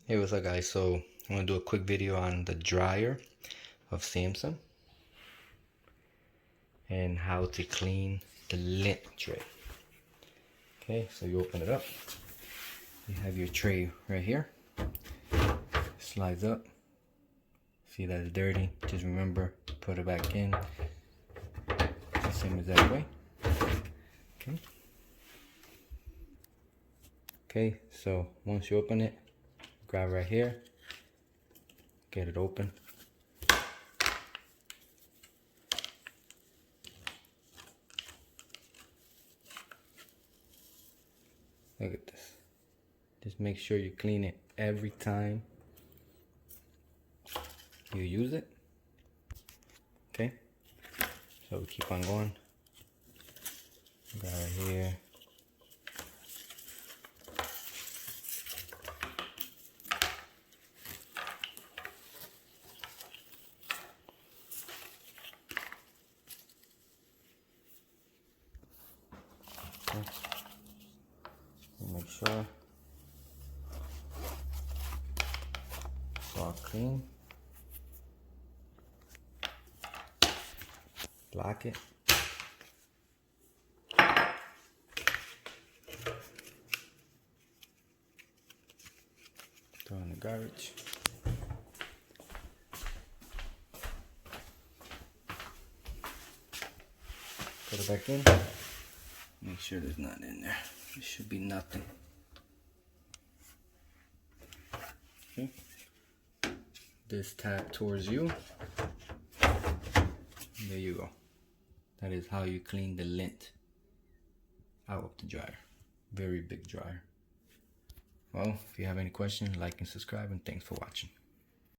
Hey, what's up guys? So I'm gonna do a quick video on the dryer of Samsung and how to clean the lint tray. Okay, so you open it up, you have your tray right here, slides up, see that it's dirty, just remember, put it back in, the same as that way. Okay, so once you open it, grab right here, get it open. Look at this. Just make sure you clean it every time you use it. Okay, so we keep on going. Got right here. Okay. Make sure it's all clean. Lock it. Throw in the garbage. Put it back in. Make sure there's nothing in there. There should be nothing. Okay. This tab towards you. There you go. That is how you clean the lint out of the dryer. Very big dryer. Well, if you have any questions, like and subscribe, and thanks for watching.